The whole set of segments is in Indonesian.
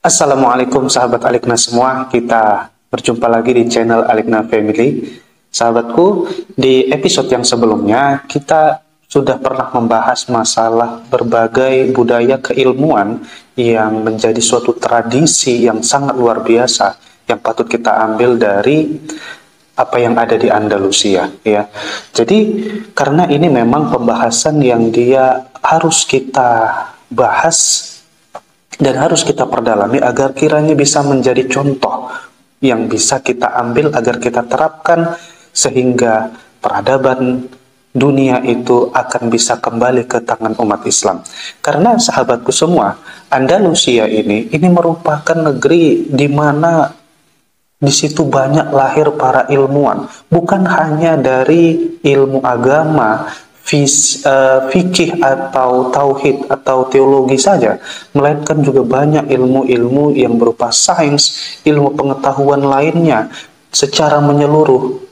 Assalamualaikum sahabat Alikna semua, kita berjumpa lagi di channel Alikna Family. Sahabatku, di episode yang sebelumnya kita sudah pernah membahas masalah berbagai budaya keilmuan yang menjadi suatu tradisi yang sangat luar biasa yang patut kita ambil dari apa yang ada di Andalusia, ya. Jadi karena ini memang pembahasan yang dia harus kita bahas dan harus kita perdalami agar kiranya bisa menjadi contoh yang bisa kita ambil agar kita terapkan sehingga peradaban dunia itu akan bisa kembali ke tangan umat Islam. Karena sahabatku semua, Andalusia ini merupakan negeri di mana di situ banyak lahir para ilmuwan, bukan hanya dari ilmu agama, fikih atau tauhid atau teologi saja, melainkan juga banyak ilmu-ilmu yang berupa sains, ilmu pengetahuan lainnya secara menyeluruh.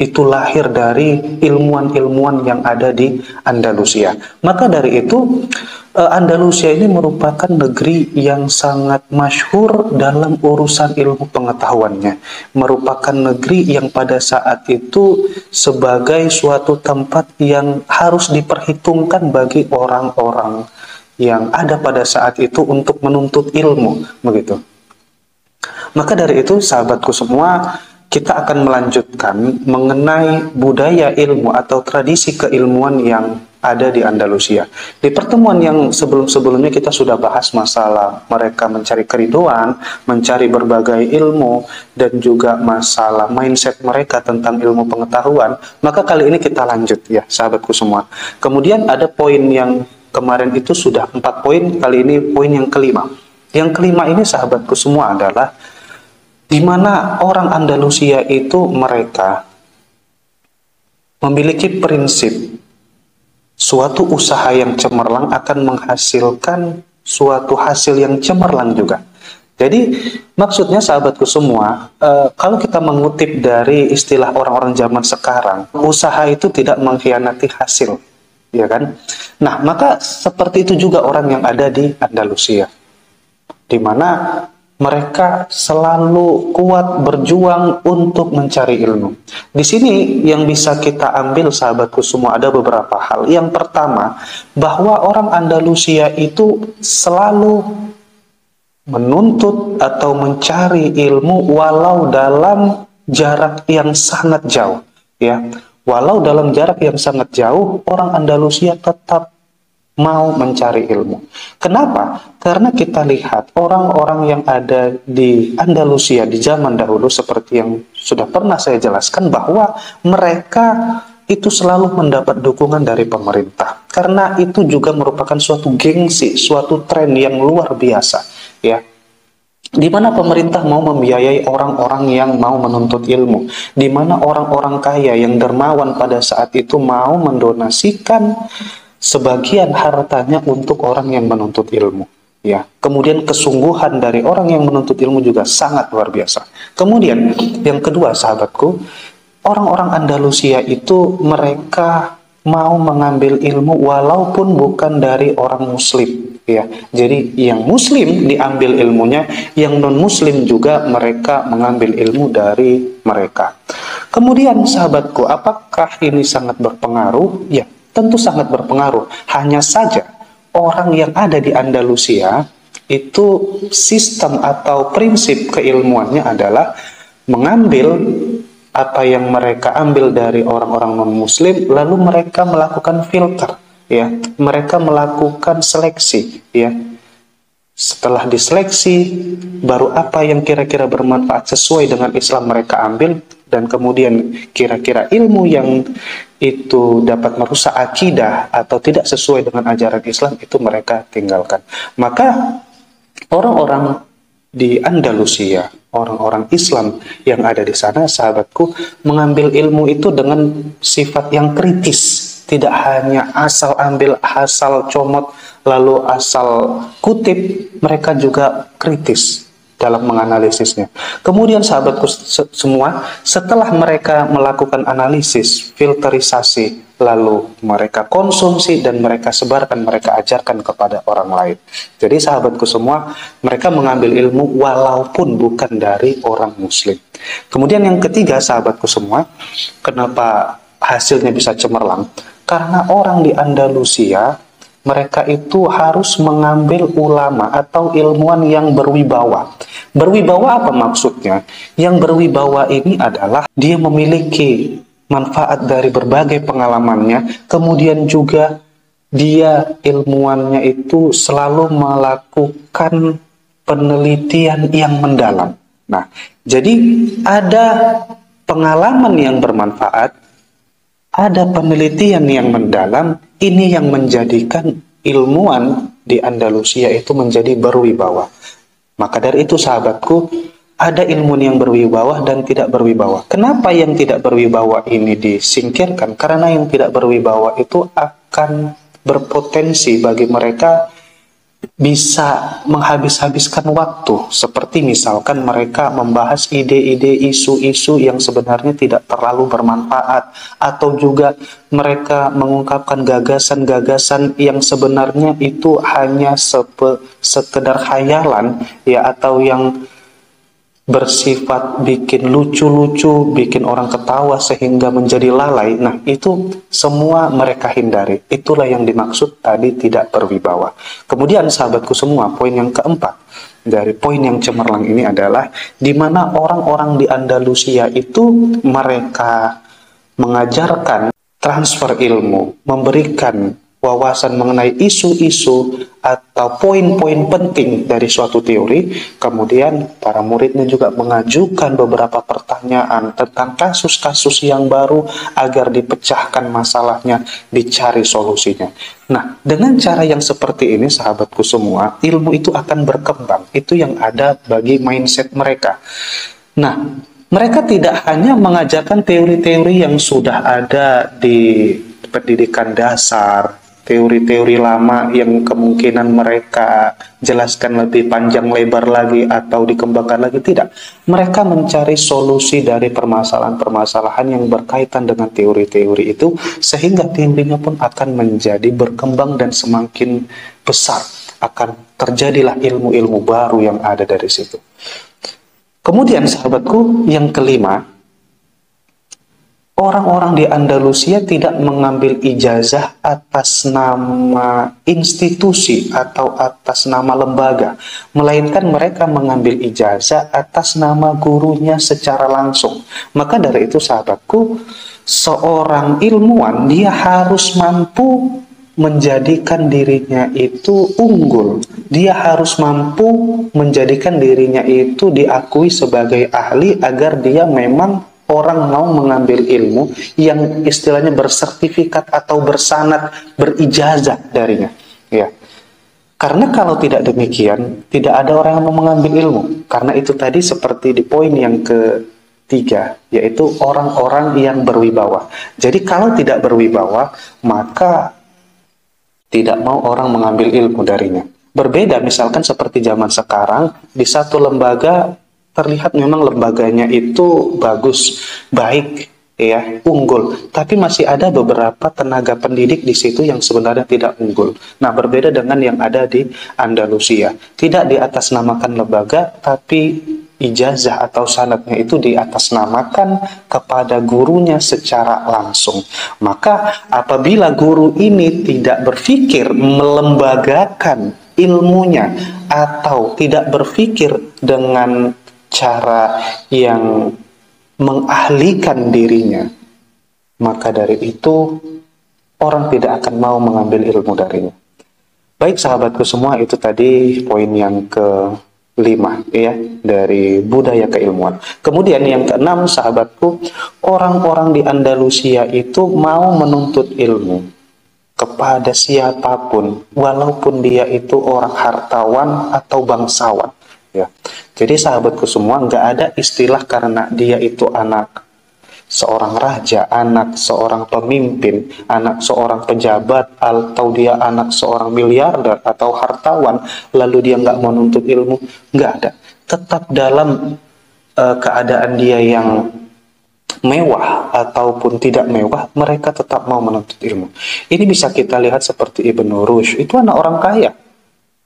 Itu lahir dari ilmuwan-ilmuwan yang ada di Andalusia. Maka dari itu, Andalusia ini merupakan negeri yang sangat masyhur dalam urusan ilmu pengetahuannya. Merupakan negeri yang pada saat itu sebagai suatu tempat yang harus diperhitungkan bagi orang-orang yang ada pada saat itu untuk menuntut ilmu, begitu. Maka dari itu, sahabatku semua, kita akan melanjutkan mengenai budaya ilmu atau tradisi keilmuan yang ada di Andalusia. Di pertemuan yang sebelum-sebelumnya kita sudah bahas masalah mereka mencari keriduan, mencari berbagai ilmu, dan juga masalah mindset mereka tentang ilmu pengetahuan. Maka kali ini kita lanjut ya, sahabatku semua. Kemudian ada poin yang kemarin itu sudah 4 poin, kali ini poin yang kelima. Yang kelima ini sahabatku semua adalah di mana orang Andalusia itu mereka memiliki prinsip suatu usaha yang cemerlang akan menghasilkan suatu hasil yang cemerlang juga. Jadi maksudnya sahabatku semua, kalau kita mengutip dari istilah orang-orang zaman sekarang, usaha itu tidak mengkhianati hasil, ya kan? Nah, maka seperti itu juga orang yang ada di Andalusia, di mana mereka selalu kuat berjuang untuk mencari ilmu. Di sini yang bisa kita ambil sahabatku semua ada beberapa hal. Yang pertama, bahwa orang Andalusia itu selalu menuntut atau mencari ilmu walau dalam jarak yang sangat jauh, ya. Walau dalam jarak yang sangat jauh, orang Andalusia tetap mau mencari ilmu. Kenapa? Karena kita lihat orang-orang yang ada di Andalusia di zaman dahulu seperti yang sudah pernah saya jelaskan bahwa mereka itu selalu mendapat dukungan dari pemerintah. Karena itu juga merupakan suatu gengsi, suatu tren yang luar biasa, ya. Di mana pemerintah mau membiayai orang-orang yang mau menuntut ilmu, di mana orang-orang kaya yang dermawan pada saat itu mau mendonasikan sebagian hartanya untuk orang yang menuntut ilmu, ya. Kemudian kesungguhan dari orang yang menuntut ilmu juga sangat luar biasa. Kemudian yang kedua sahabatku, orang-orang Andalusia itu mereka mau mengambil ilmu walaupun bukan dari orang muslim, ya. Jadi yang muslim diambil ilmunya, yang non muslim juga mereka mengambil ilmu dari mereka. Kemudian sahabatku, apakah ini sangat berpengaruh? Ya, tentu sangat berpengaruh. Hanya saja orang yang ada di Andalusia itu sistem atau prinsip keilmuannya adalah mengambil apa yang mereka ambil dari orang-orang non-muslim, lalu mereka melakukan filter, ya. Mereka melakukan seleksi, ya. Setelah diseleksi, baru apa yang kira-kira bermanfaat sesuai dengan Islam mereka ambil, dan kemudian kira-kira ilmu yang itu dapat merusak akidah atau tidak sesuai dengan ajaran Islam itu mereka tinggalkan. Maka orang-orang di Andalusia, orang-orang Islam yang ada di sana, sahabatku, mengambil ilmu itu dengan sifat yang kritis. Tidak hanya asal ambil, asal comot, lalu asal kutip, mereka juga kritis. dalam menganalisisnya. Kemudian sahabatku semua, setelah mereka melakukan analisis, filterisasi, lalu mereka konsumsi dan mereka sebarkan, mereka ajarkan kepada orang lain. Jadi sahabatku semua, mereka mengambil ilmu walaupun bukan dari orang muslim. Kemudian yang ketiga sahabatku semua, kenapa hasilnya bisa cemerlang? Karena orang di Andalusia, mereka itu harus mengambil ulama atau ilmuwan yang berwibawa. Berwibawa apa maksudnya? Yang berwibawa ini adalah dia memiliki manfaat dari berbagai pengalamannya, kemudian juga dia ilmuwannya itu selalu melakukan penelitian yang mendalam. Nah, jadi ada pengalaman yang bermanfaat, ada penelitian yang mendalam, ini yang menjadikan ilmuwan di Andalusia itu menjadi berwibawa. Maka dari itu sahabatku, ada ilmuwan yang berwibawa dan tidak berwibawa. Kenapa yang tidak berwibawa ini disingkirkan? Karena yang tidak berwibawa itu akan berpotensi bagi mereka bisa menghabis-habiskan waktu, seperti misalkan mereka membahas ide-ide, isu-isu yang sebenarnya tidak terlalu bermanfaat, atau juga mereka mengungkapkan gagasan-gagasan yang sebenarnya itu hanya sekedar khayalan, ya, atau yang bersifat bikin lucu-lucu, bikin orang ketawa sehingga menjadi lalai. Nah, itu semua mereka hindari. Itulah yang dimaksud tadi tidak berwibawa. Kemudian sahabatku semua, poin yang keempat dari poin yang cemerlang ini adalah di mana orang-orang di Andalusia itu mereka mengajarkan transfer ilmu, memberikan wawasan mengenai isu-isu atau poin-poin penting dari suatu teori. Kemudian para muridnya juga mengajukan beberapa pertanyaan tentang kasus-kasus yang baru agar dipecahkan masalahnya, dicari solusinya. Nah, dengan cara yang seperti ini sahabatku semua, ilmu itu akan berkembang. Itu yang ada bagi mindset mereka. Nah, mereka tidak hanya mengajarkan teori-teori yang sudah ada di pendidikan dasar, teori-teori lama yang kemungkinan mereka jelaskan lebih panjang lebar lagi atau dikembangkan lagi, tidak. Mereka mencari solusi dari permasalahan-permasalahan yang berkaitan dengan teori-teori itu, sehingga teorinya pun akan menjadi berkembang dan semakin besar. Akan terjadilah ilmu-ilmu baru yang ada dari situ. Kemudian sahabatku, yang kelima, orang-orang di Andalusia tidak mengambil ijazah atas nama institusi atau atas nama lembaga, melainkan mereka mengambil ijazah atas nama gurunya secara langsung. Maka dari itu sahabatku, seorang ilmuwan dia harus mampu menjadikan dirinya itu unggul. Dia harus mampu menjadikan dirinya itu diakui sebagai ahli agar dia memang orang mau mengambil ilmu yang istilahnya bersertifikat atau bersanad, berijazah darinya. Ya. Karena kalau tidak demikian, tidak ada orang yang mau mengambil ilmu. Karena itu tadi seperti di poin yang ketiga, yaitu orang-orang yang berwibawa. Jadi kalau tidak berwibawa, maka tidak mau orang mengambil ilmu darinya. Berbeda misalkan seperti zaman sekarang, di satu lembaga terlihat memang lembaganya itu bagus, baik, ya, unggul. Tapi masih ada beberapa tenaga pendidik di situ yang sebenarnya tidak unggul. Nah, berbeda dengan yang ada di Andalusia. Tidak diatasnamakan lembaga, tapi ijazah atau sanadnya itu diatasnamakan kepada gurunya secara langsung. Maka apabila guru ini tidak berpikir melembagakan ilmunya atau tidak berpikir dengan cara yang mengahlikan dirinya, maka dari itu orang tidak akan mau mengambil ilmu darinya. Baik sahabatku semua, itu tadi poin yang kelima, ya, dari budaya keilmuan. Kemudian yang keenam sahabatku, orang-orang di Andalusia itu mau menuntut ilmu kepada siapapun, walaupun dia itu orang hartawan atau bangsawan. Ya. Jadi sahabatku semua, nggak ada istilah karena dia itu anak seorang raja, anak seorang pemimpin, anak seorang pejabat, atau dia anak seorang miliarder atau hartawan, lalu dia nggak mau nuntut ilmu, nggak ada. Tetap dalam keadaan dia yang mewah ataupun tidak mewah, mereka tetap mau menuntut ilmu. Ini bisa kita lihat seperti Ibnu Rushd, itu anak orang kaya.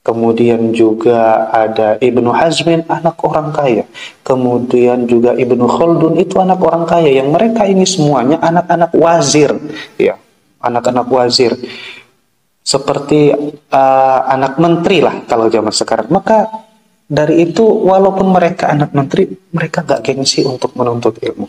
Kemudian juga ada Ibnu Hazmin, anak orang kaya. Kemudian juga Ibnu Khaldun, itu anak orang kaya. Yang mereka ini semuanya anak-anak wazir, ya, anak-anak wazir. Seperti anak menteri lah kalau zaman sekarang. Maka dari itu, walaupun mereka anak menteri, mereka gak gengsi untuk menuntut ilmu.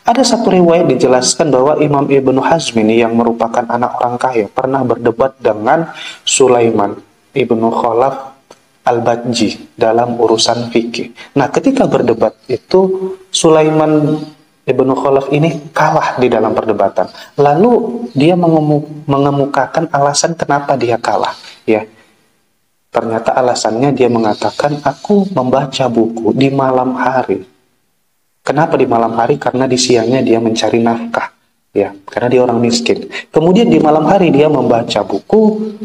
Ada satu riwayat dijelaskan bahwa Imam Ibnu Hazm ini yang merupakan anak orang kaya pernah berdebat dengan Sulaiman Ibnu Khalaf Al-Bajji dalam urusan fikih. Nah, ketika berdebat itu, Sulaiman Ibnu Khalaf ini kalah di dalam perdebatan. Lalu dia mengemukakan alasan kenapa dia kalah, ya. Ternyata alasannya dia mengatakan, aku membaca buku di malam hari. Kenapa di malam hari? Karena di siangnya dia mencari nafkah, ya, karena dia orang miskin. Kemudian di malam hari dia membaca buku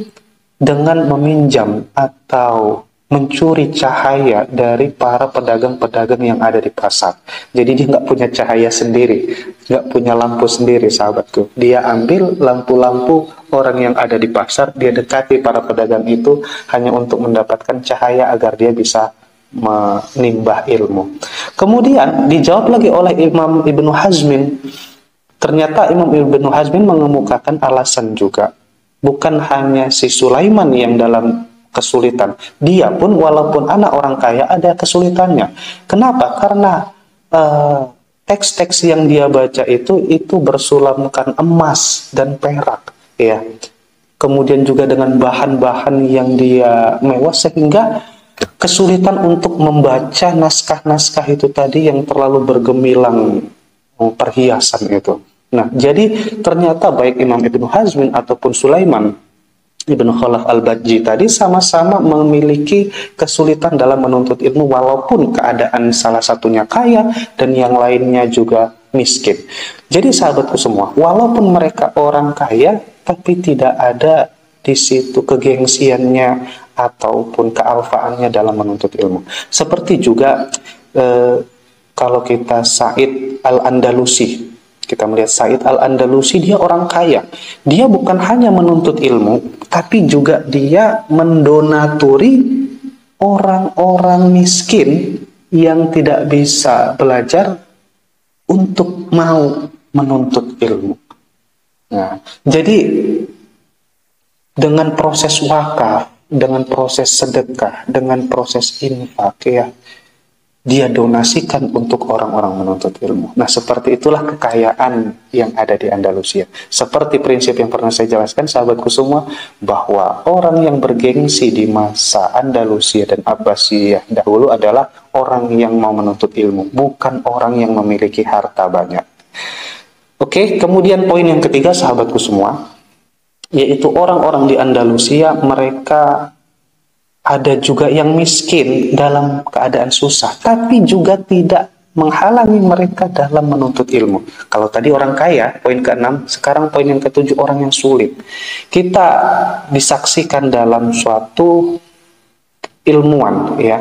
dengan meminjam atau mencuri cahaya dari para pedagang-pedagang yang ada di pasar. Jadi dia nggak punya cahaya sendiri, nggak punya lampu sendiri, sahabatku. Dia ambil lampu-lampu orang yang ada di pasar, dia dekati para pedagang itu hanya untuk mendapatkan cahaya agar dia bisa menimbah ilmu. Kemudian dijawab lagi oleh Imam Ibnu Hazmin. Ternyata Imam Ibnu Hazmin mengemukakan alasan juga. Bukan hanya si Sulaiman yang dalam kesulitan, dia pun walaupun anak orang kaya ada kesulitannya. Kenapa? Karena teks-teks yang dia baca itu bersulamkan emas dan perak, ya. Kemudian juga dengan bahan-bahan yang dia mewah, sehingga kesulitan untuk membaca naskah-naskah itu tadi yang terlalu bergemilang perhiasan itu. Nah, jadi ternyata baik Imam Ibnu Hazmin ataupun Sulaiman Ibnu Khalaf Al-Bajji tadi sama-sama memiliki kesulitan dalam menuntut ilmu, walaupun keadaan salah satunya kaya dan yang lainnya juga miskin. Jadi sahabatku semua, walaupun mereka orang kaya, tapi tidak ada di situ kegengsiannya ataupun kealfaannya dalam menuntut ilmu. Seperti juga kalau kita Said Al-Andalusi, kita melihat Said Al-Andalusi, dia orang kaya. Dia bukan hanya menuntut ilmu, tapi juga dia mendonaturi orang-orang miskin yang tidak bisa belajar untuk mau menuntut ilmu. Nah, jadi dengan proses wakaf, dengan proses sedekah, dengan proses infak, ya, dia donasikan untuk orang-orang menuntut ilmu. Nah, seperti itulah kekayaan yang ada di Andalusia. Seperti prinsip yang pernah saya jelaskan, sahabatku semua, bahwa orang yang bergengsi di masa Andalusia dan Abbasiyah dahulu adalah orang yang mau menuntut ilmu, bukan orang yang memiliki harta banyak. Oke, kemudian poin yang ketiga, sahabatku semua, yaitu orang-orang di Andalusia, mereka ada juga yang miskin dalam keadaan susah, tapi juga tidak menghalangi mereka dalam menuntut ilmu. Kalau tadi orang kaya, poin ke-6, sekarang poin yang ke-7, orang yang sulit. Kita disaksikan dalam suatu ilmuwan, ya,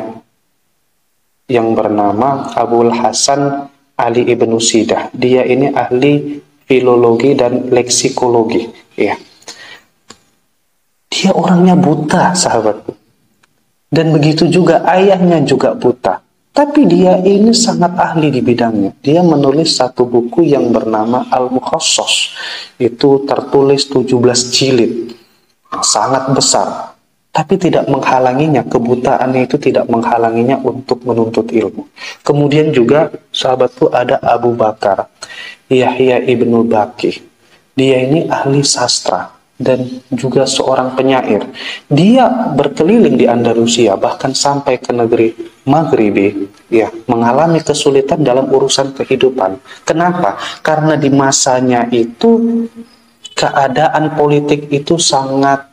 yang bernama Abul Hasan Ali Ibnu Sidah. Dia ini ahli filologi dan leksikologi, ya. Dia orangnya buta, sahabatku. Dan begitu juga ayahnya juga buta. Tapi dia ini sangat ahli di bidangnya. Dia menulis satu buku yang bernama Al-Mukhassas. Itu tertulis 17 jilid. Sangat besar. Tapi tidak menghalanginya, kebutaannya itu tidak menghalanginya untuk menuntut ilmu. Kemudian juga sahabatku ada Abu Bakar Yahya Ibnu Baqi. Dia ini ahli sastra dan juga seorang penyair. Dia berkeliling di Andalusia, bahkan sampai ke negeri Maghribi, ya, mengalami kesulitan dalam urusan kehidupan. Kenapa? Karena di masanya itu keadaan politik itu sangat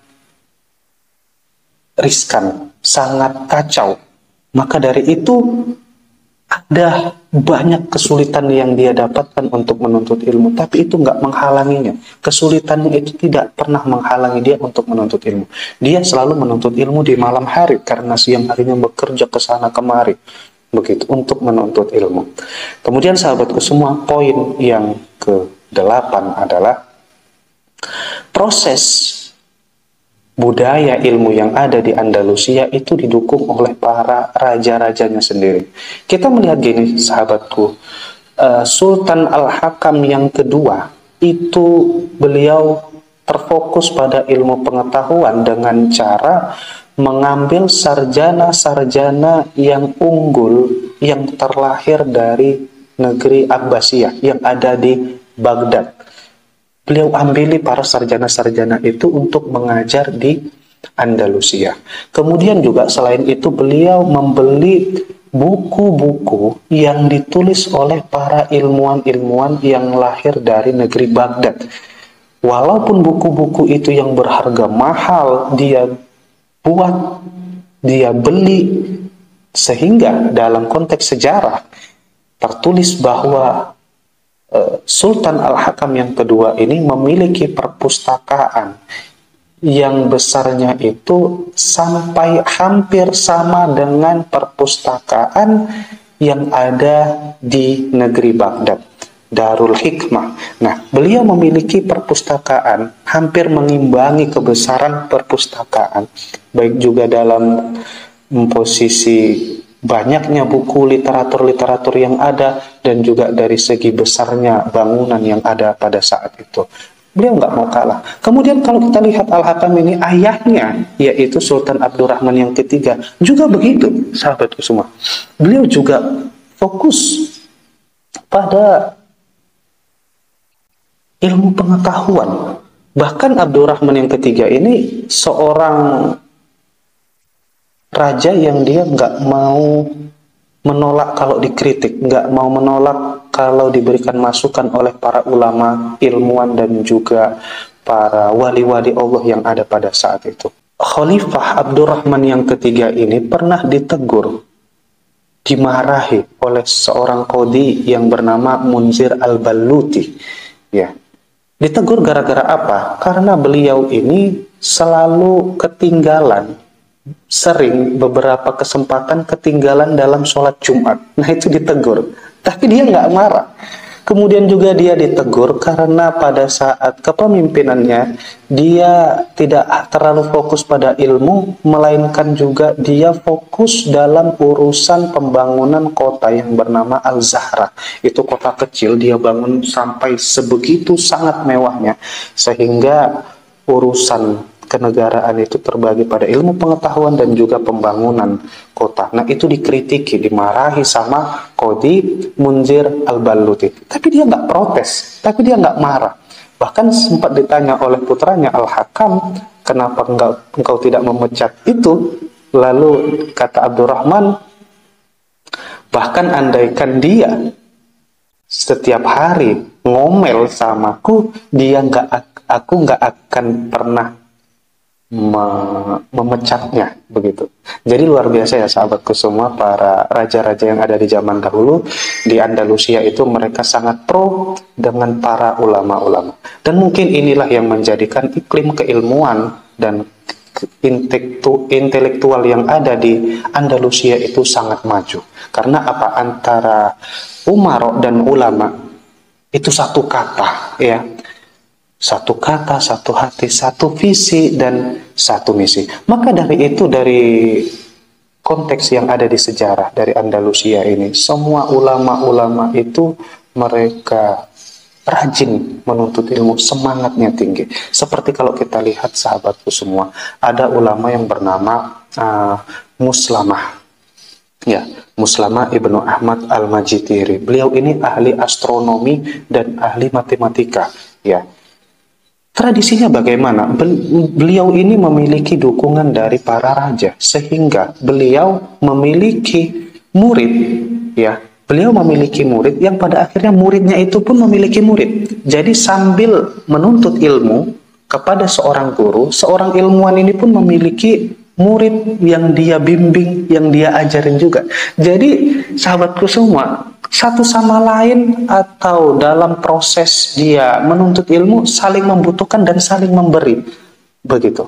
riskan, sangat kacau. Maka dari itu ada banyak kesulitan yang dia dapatkan untuk menuntut ilmu, tapi itu nggak menghalanginya. Kesulitannya itu tidak pernah menghalangi dia untuk menuntut ilmu. Dia selalu menuntut ilmu di malam hari karena siang harinya bekerja ke sana kemari, begitu untuk menuntut ilmu. Kemudian sahabatku semua, poin yang ke-8 adalah proses budaya ilmu yang ada di Andalusia itu didukung oleh para raja-rajanya sendiri. Kita melihat gini sahabatku, Sultan Al-Hakam yang kedua itu beliau terfokus pada ilmu pengetahuan dengan cara mengambil sarjana-sarjana yang unggul yang terlahir dari negeri Abbasiyah yang ada di Baghdad. Beliau ambili para sarjana-sarjana itu untuk mengajar di Andalusia. Kemudian juga selain itu beliau membeli buku-buku yang ditulis oleh para ilmuwan-ilmuwan yang lahir dari negeri Baghdad. Walaupun buku-buku itu yang berharga mahal, dia buat, dia beli, sehingga dalam konteks sejarah tertulis bahwa Sultan Al-Hakam yang kedua ini memiliki perpustakaan yang besarnya itu sampai hampir sama dengan perpustakaan yang ada di negeri Baghdad, Darul Hikmah. Nah, beliau memiliki perpustakaan hampir mengimbangi kebesaran perpustakaan, baik juga dalam posisi banyaknya buku literatur-literatur yang ada dan juga dari segi besarnya bangunan yang ada pada saat itu. Beliau nggak mau kalah. Kemudian kalau kita lihat Al-Hakam ini, ayahnya yaitu Sultan Abdurrahman yang ketiga juga begitu, sahabatku semua. Beliau juga fokus pada ilmu pengetahuan. Bahkan Abdurrahman yang ketiga ini seorang raja yang dia nggak mau menolak kalau dikritik, nggak mau menolak kalau diberikan masukan oleh para ulama, ilmuwan, dan juga para wali-wali Allah yang ada pada saat itu. Khalifah Abdurrahman yang ketiga ini pernah ditegur, dimarahi oleh seorang qadhi yang bernama Munzir Al-Balluti. Ya, ditegur gara-gara apa? Karena beliau ini selalu ketinggalan, sering beberapa kesempatan ketinggalan dalam sholat Jumat. Nah, itu ditegur, tapi dia nggak marah. Kemudian juga dia ditegur karena pada saat kepemimpinannya dia tidak terlalu fokus pada ilmu, melainkan juga dia fokus dalam urusan pembangunan kota yang bernama Al-Zahra. Itu kota kecil, dia bangun sampai sebegitu sangat mewahnya, sehingga urusan kenegaraan itu terbagi pada ilmu pengetahuan dan juga pembangunan kota. Nah, itu dikritiki, dimarahi sama Qadhi Munzir Al-Balluti. Tapi dia nggak protes, tapi dia nggak marah. Bahkan sempat ditanya oleh putranya Al-Hakam, kenapa engkau tidak memecat itu? Lalu kata Abdurrahman, bahkan andaikan dia setiap hari ngomel samaku, aku nggak akan pernah memecatnya, begitu. Jadi luar biasa ya sahabatku semua, para raja-raja yang ada di zaman dahulu di Andalusia itu mereka sangat pro dengan para ulama-ulama. Dan mungkin inilah yang menjadikan iklim keilmuan dan intelektual yang ada di Andalusia itu sangat maju. Karena apa? Antara umaro dan ulama itu satu kata, ya. Satu kata, satu hati, satu visi, dan satu misi. Maka dari itu, dari konteks yang ada di sejarah dari Andalusia ini, semua ulama-ulama itu mereka rajin menuntut ilmu, semangatnya tinggi. Seperti kalau kita lihat sahabatku semua, ada ulama yang bernama Muslamah. Ya, Muslamah Ibnu Ahmad Al-Majitiri. Beliau ini ahli astronomi dan ahli matematika, ya. Tradisinya bagaimana? Beliau ini memiliki dukungan dari para raja, sehingga beliau memiliki murid, ya. Beliau memiliki murid yang pada akhirnya muridnya itu pun memiliki murid. Jadi sambil menuntut ilmu kepada seorang guru, seorang ilmuwan ini pun memiliki murid yang dia bimbing, yang dia ajarin juga. Jadi sahabatku semua, satu sama lain atau dalam proses dia menuntut ilmu saling membutuhkan dan saling memberi. Begitu.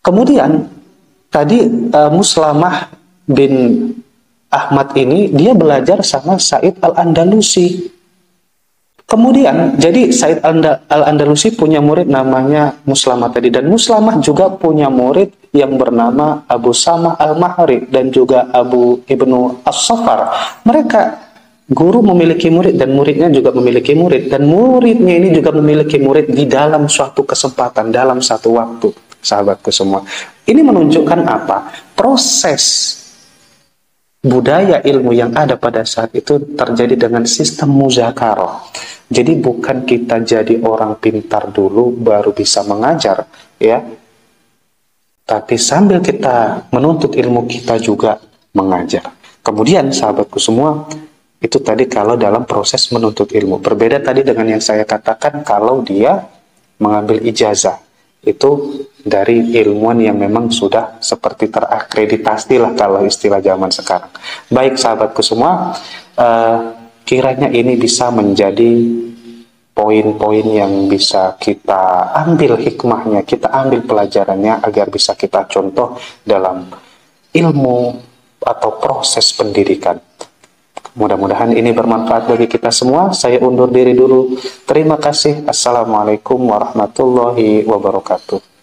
Kemudian tadi Muslamah bin Ahmad ini dia belajar sama Said Al-Andalusi. Kemudian, jadi Said Al-Andalusi punya murid namanya Muslamah tadi. Dan Muslamah juga punya murid yang bernama Abu Samah Al-Mahri dan juga Abu Ibnu As-Safar. Mereka, guru memiliki murid dan muridnya juga memiliki murid. Dan muridnya ini juga memiliki murid di dalam suatu kesempatan, dalam satu waktu, sahabatku semua. Ini menunjukkan apa? Proses budaya ilmu yang ada pada saat itu terjadi dengan sistem muzakarah. Jadi bukan kita jadi orang pintar dulu baru bisa mengajar, ya. Tapi sambil kita menuntut ilmu kita juga mengajar. Kemudian sahabatku semua, itu tadi kalau dalam proses menuntut ilmu. Berbeda tadi dengan yang saya katakan kalau dia mengambil ijazah. Itu dari ilmuwan yang memang sudah seperti terakreditasi lah kalau istilah zaman sekarang. Baik sahabatku semua, kiranya ini bisa menjadi poin-poin yang bisa kita ambil hikmahnya, kita ambil pelajarannya agar bisa kita contoh dalam ilmu atau proses pendidikan. Mudah-mudahan ini bermanfaat bagi kita semua. Saya undur diri dulu. Terima kasih. Assalamualaikum warahmatullahi wabarakatuh.